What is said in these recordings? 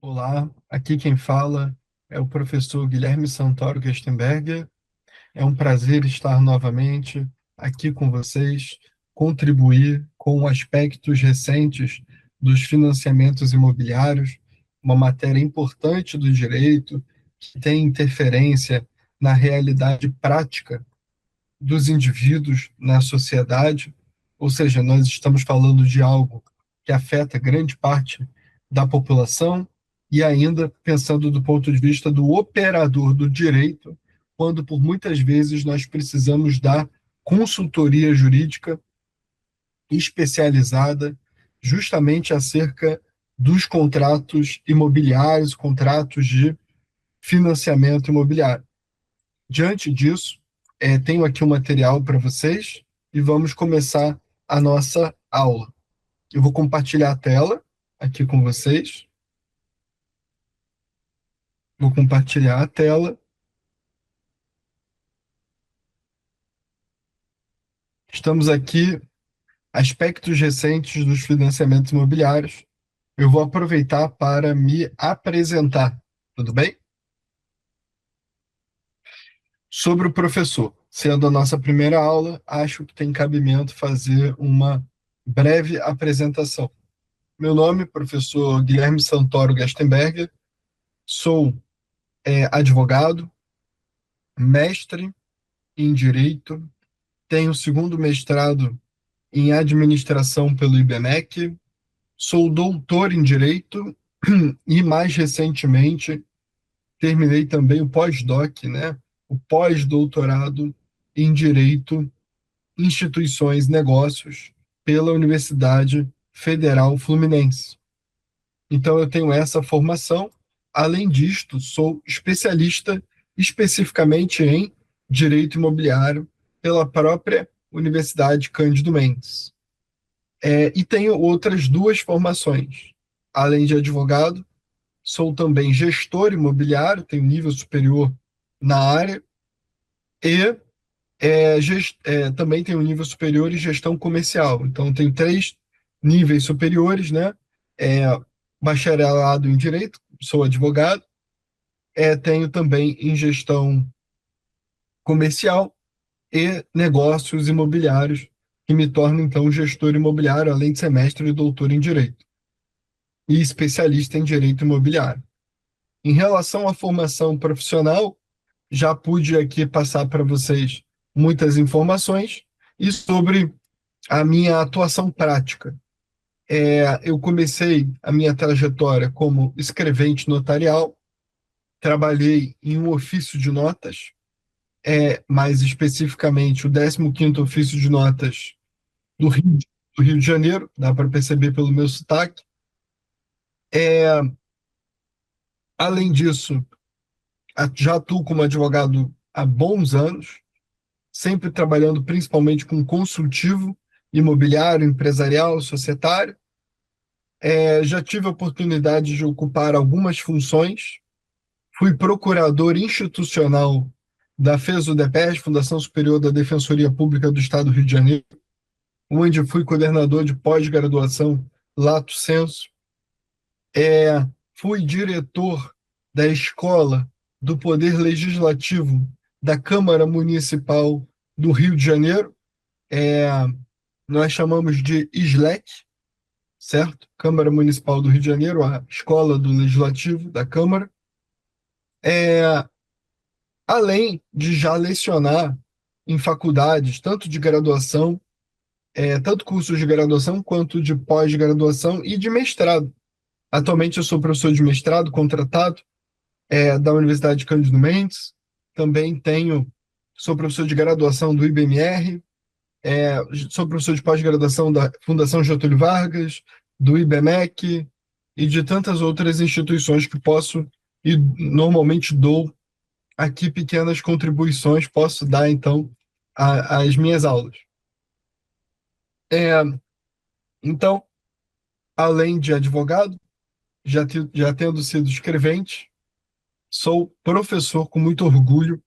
Olá, aqui quem fala é o professor Guilherme Santoro Gestenberger. É um prazer estar novamente aqui com vocês, contribuir com aspectos recentes dos financiamentos imobiliários, uma matéria importante do direito que tem interferência na realidade prática dos indivíduos na sociedade, ou seja, nós estamos falando de algo que afeta grande parte da população e ainda pensando do ponto de vista do operador do direito, quando por muitas vezes nós precisamos dar consultoria jurídica especializada justamente acerca dos contratos imobiliários, contratos de financiamento imobiliário. Diante disso, tenho aqui um material para vocês e vamos começar a nossa aula. Eu vou compartilhar a tela aqui com vocês. Vou compartilhar a tela. Estamos aqui, aspectos recentes dos financiamentos imobiliários. Eu vou aproveitar para me apresentar, tudo bem? Sobre o professor. Sendo a nossa primeira aula, acho que tem cabimento fazer uma breve apresentação. Meu nome é professor Guilherme Santoro Gestenberger, sou advogado, mestre em Direito, tenho segundo mestrado em Administração pelo IBMEC, sou doutor em Direito e, mais recentemente, terminei também o pós-doc, né? O pós-doutorado em Direito, Instituições e Negócios pela Universidade Federal Fluminense. Então, eu tenho essa formação. Além disto, sou especialista especificamente em direito imobiliário pela própria Universidade Cândido Mendes. E tenho outras duas formações. Além de advogado, sou também gestor imobiliário, tenho nível superior na área, e também tenho nível superior em gestão comercial. Então, tenho três níveis superiores, né? É, bacharelado em Direito, sou advogado, tenho também em gestão comercial e negócios imobiliários, que me torna, então, gestor imobiliário, além de ser mestre e doutor em Direito, e especialista em Direito Imobiliário. Em relação à formação profissional, já pude aqui passar para vocês muitas informações, e sobre a minha atuação prática. Eu comecei a minha trajetória como escrevente notarial, trabalhei em um ofício de notas, mais especificamente o 15º ofício de notas do Rio de Janeiro, dá para perceber pelo meu sotaque. É, Além disso, já atuo como advogado há bons anos, sempre trabalhando principalmente com consultivo, imobiliário, empresarial, societário. Já tive a oportunidade de ocupar algumas funções. Fui procurador institucional da FESO-DEPES, Fundação Superior da Defensoria Pública do Estado do Rio de Janeiro, onde fui coordenador de pós-graduação Lato Sensu. Fui diretor da Escola do Poder Legislativo da Câmara Municipal do Rio de Janeiro. É, Nós chamamos de ISLEC, certo? Câmara Municipal do Rio de Janeiro, a Escola do Legislativo da Câmara. É, Além de já lecionar em faculdades, tanto de graduação, tanto cursos de graduação quanto de pós-graduação e de mestrado. Atualmente eu sou professor de mestrado contratado da Universidade Cândido Mendes, também sou professor de graduação do IBMR, sou professor de pós-graduação da Fundação Getúlio Vargas, do IBMEC e de tantas outras instituições que posso e normalmente dou aqui pequenas contribuições, posso dar então às minhas aulas. É, então, além de advogado, já tendo sido escrevente, sou professor com muito orgulho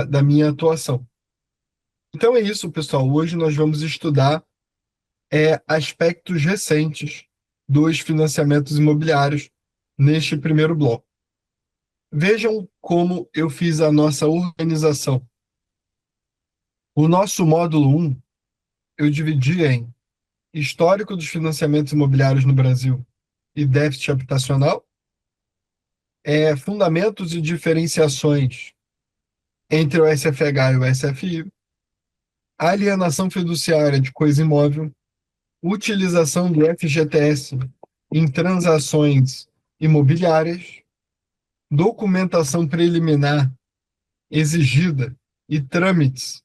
da minha atuação. Então é isso, pessoal. Hoje nós vamos estudar aspectos recentes dos financiamentos imobiliários, neste primeiro bloco. Vejam como eu fiz a nossa organização. O nosso módulo 1, eu dividi em histórico dos financiamentos imobiliários no Brasil e déficit habitacional, fundamentos e diferenciações entre o SFH e o SFI, alienação fiduciária de coisa imóvel, utilização do FGTS em transações imobiliárias, documentação preliminar exigida e trâmites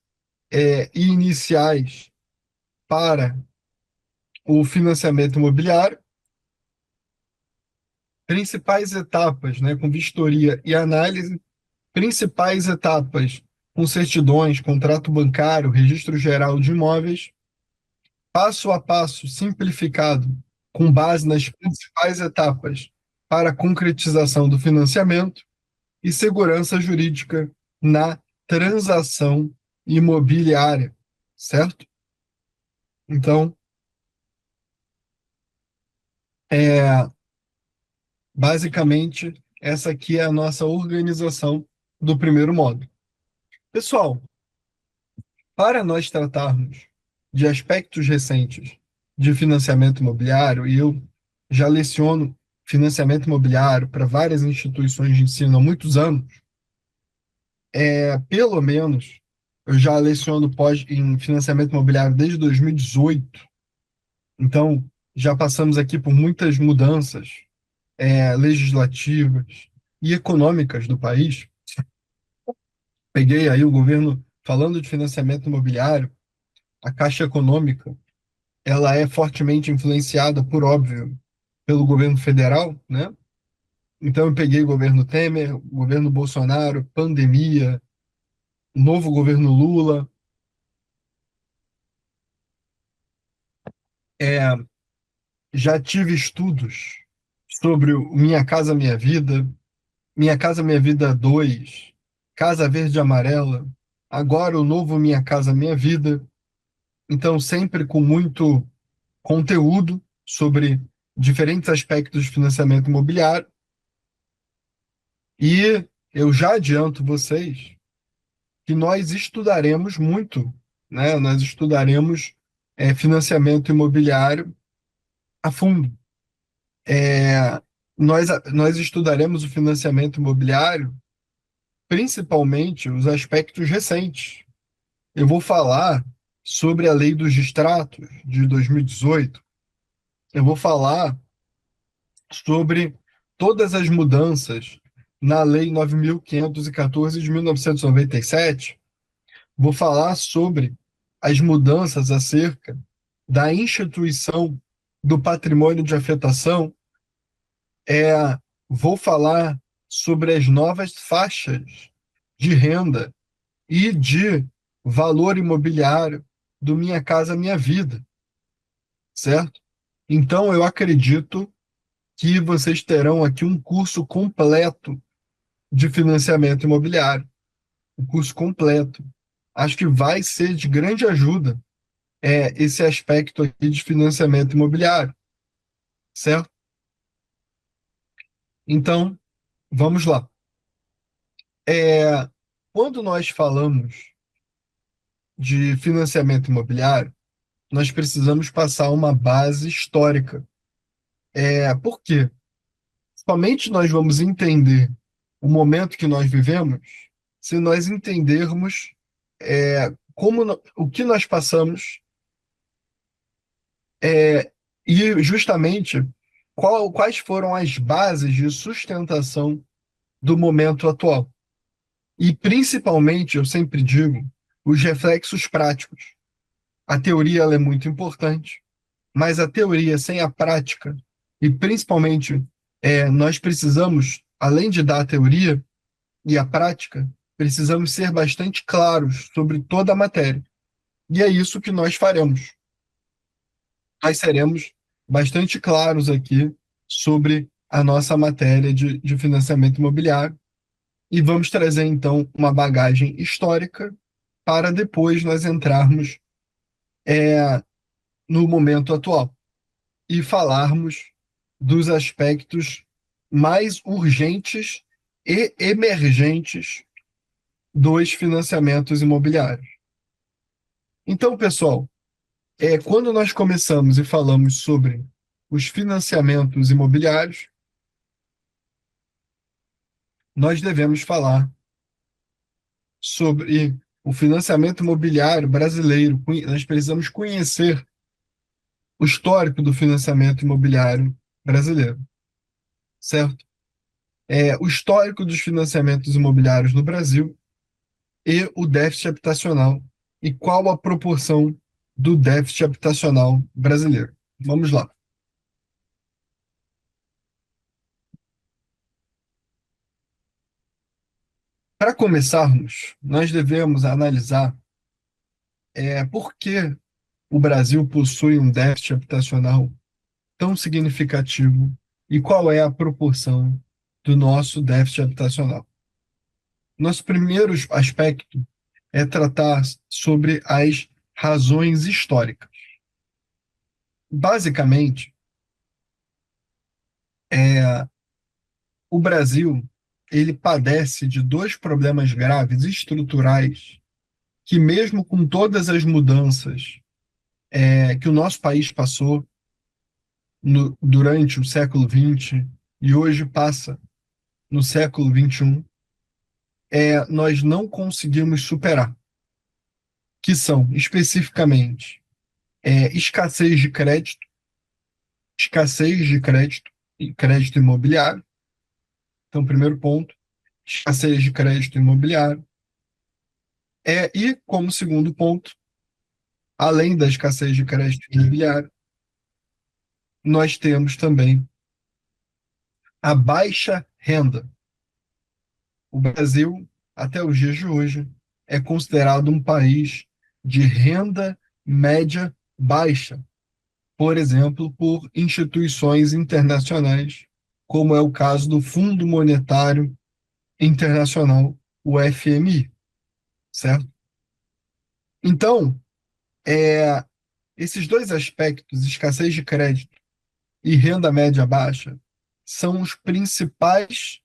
iniciais para o financiamento imobiliário, principais etapas, né, com vistoria e análise, principais etapas com certidões, contrato bancário, registro geral de imóveis, passo a passo simplificado, com base nas principais etapas para a concretização do financiamento e segurança jurídica na transação imobiliária, certo? Então, é, basicamente, essa aqui é a nossa organização do primeiro módulo. Pessoal, para nós tratarmos de aspectos recentes de financiamento imobiliário, e eu já leciono financiamento imobiliário para várias instituições de ensino há muitos anos, pelo menos eu já leciono em financiamento imobiliário desde 2018, então já passamos aqui por muitas mudanças legislativas e econômicas do país. Peguei aí o governo falando de financiamento imobiliário, a Caixa Econômica, ela é fortemente influenciada, por óbvio, pelo governo federal, né? Então eu peguei o governo Temer, o governo Bolsonaro, pandemia, novo governo Lula. É, já tive estudos sobre o Minha Casa Minha Vida, Minha Casa Minha Vida 2, Casa Verde e Amarela, agora o novo Minha Casa Minha Vida. Então, sempre com muito conteúdo sobre diferentes aspectos de financiamento imobiliário. E eu já adianto vocês que nós estudaremos muito, né? Nós estudaremos financiamento imobiliário a fundo. É, nós estudaremos o financiamento imobiliário, principalmente os aspectos recentes. Eu vou falar sobre a Lei dos Distratos de 2018. Eu vou falar sobre todas as mudanças na Lei 9.514 de 1997. Vou falar sobre as mudanças acerca da instituição do patrimônio de afetação. Vou falar sobre as novas faixas de renda e de valor imobiliário do Minha Casa Minha Vida, certo? Então, eu acredito que vocês terão aqui um curso completo de financiamento imobiliário, um curso completo. Acho que vai ser de grande ajuda esse aspecto aqui de financiamento imobiliário, certo? Então, vamos lá. Quando nós falamos de financiamento imobiliário, nós precisamos passar uma base histórica. Por quê? Somente nós vamos entender o momento que nós vivemos se nós entendermos o que nós passamos e justamente quais foram as bases de sustentação do momento atual. E principalmente, eu sempre digo, os reflexos práticos. A teoria ela é muito importante, mas a teoria sem a prática, e principalmente nós precisamos, além de dar a teoria e a prática, precisamos ser bastante claros sobre toda a matéria. E é isso que nós faremos. Nós seremos bastante claros aqui sobre a nossa matéria de financiamento imobiliário e vamos trazer, então, uma bagagem histórica para depois nós entrarmos no momento atual e falarmos dos aspectos mais urgentes e emergentes dos financiamentos imobiliários. Então, pessoal, quando nós começamos e falamos sobre os financiamentos imobiliários, nós devemos falar sobre o financiamento imobiliário brasileiro. Nós precisamos conhecer o histórico do financiamento imobiliário brasileiro, certo? O histórico dos financiamentos imobiliários no Brasil e o déficit habitacional e qual a proporção do déficit habitacional brasileiro. Vamos lá. Para começarmos, nós devemos analisar por que o Brasil possui um déficit habitacional tão significativo e qual é a proporção do nosso déficit habitacional. Nosso primeiro aspecto é tratar sobre as razões históricas. Basicamente, o Brasil ele padece de dois problemas graves estruturais que, mesmo com todas as mudanças que o nosso país passou durante o século XX e hoje passa no século XXI, nós não conseguimos superar, que são especificamente escassez de crédito e crédito imobiliário. Então, primeiro ponto, escassez de crédito imobiliário. E como segundo ponto, além da escassez de crédito imobiliário, nós temos também a baixa renda. O Brasil, até os dias de hoje, é considerado um país de renda média baixa, por exemplo, por instituições internacionais, como é o caso do Fundo Monetário Internacional, o FMI, certo? Então, esses dois aspectos, escassez de crédito e renda média baixa, são os principais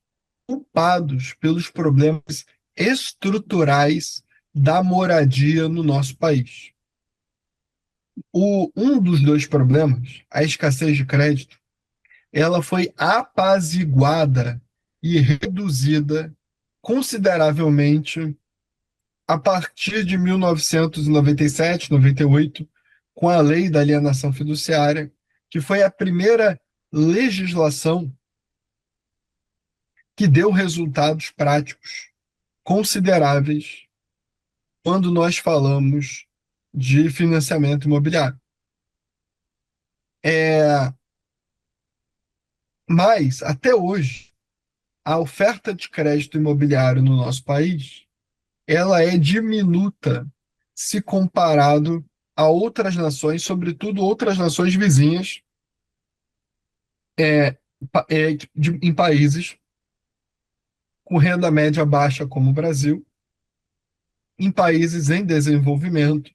culpados pelos problemas estruturais da moradia no nosso país. Um dos dois problemas, a escassez de crédito, ela foi apaziguada e reduzida consideravelmente a partir de 1997, 98, com a Lei da Alienação Fiduciária, que foi a primeira legislação que deu resultados práticos consideráveis quando nós falamos de financiamento imobiliário. Mas, até hoje, a oferta de crédito imobiliário no nosso país, ela é diminuta se comparado a outras nações, sobretudo outras nações vizinhas, em países com renda média baixa como o Brasil, em países em desenvolvimento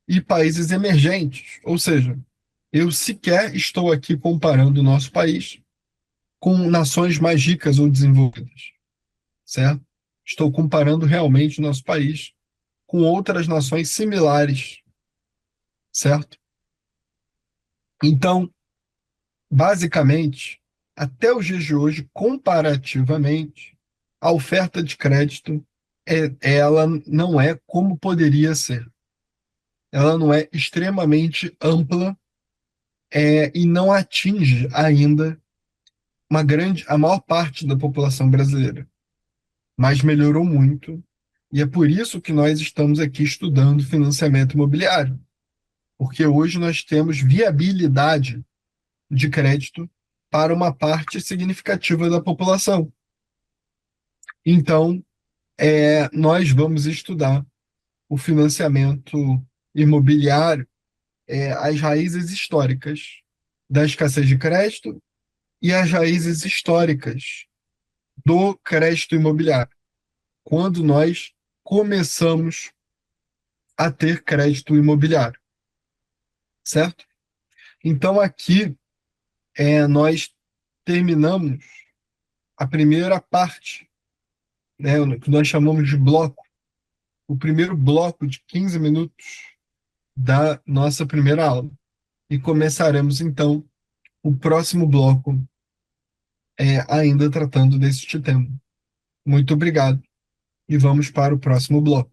e países emergentes. Ou seja, eu sequer estou aqui comparando o nosso país com nações mais ricas ou desenvolvidas, certo? Estou comparando realmente o nosso país com outras nações similares, certo? Então, basicamente, até os dias de hoje, comparativamente, a oferta de crédito ela não é como poderia ser. Ela não é extremamente ampla e não atinge ainda a maior parte da população brasileira, mas melhorou muito, e é por isso que nós estamos aqui estudando financiamento imobiliário, porque hoje nós temos viabilidade de crédito para uma parte significativa da população. Então, nós vamos estudar o financiamento imobiliário, as raízes históricas da escassez de crédito e as raízes históricas do crédito imobiliário, quando nós começamos a ter crédito imobiliário, certo? Então, aqui nós terminamos a primeira parte, né, o que nós chamamos de bloco, o primeiro bloco de 15 minutos da nossa primeira aula. E começaremos, então, o próximo bloco ainda tratando deste tema. Muito obrigado e vamos para o próximo bloco.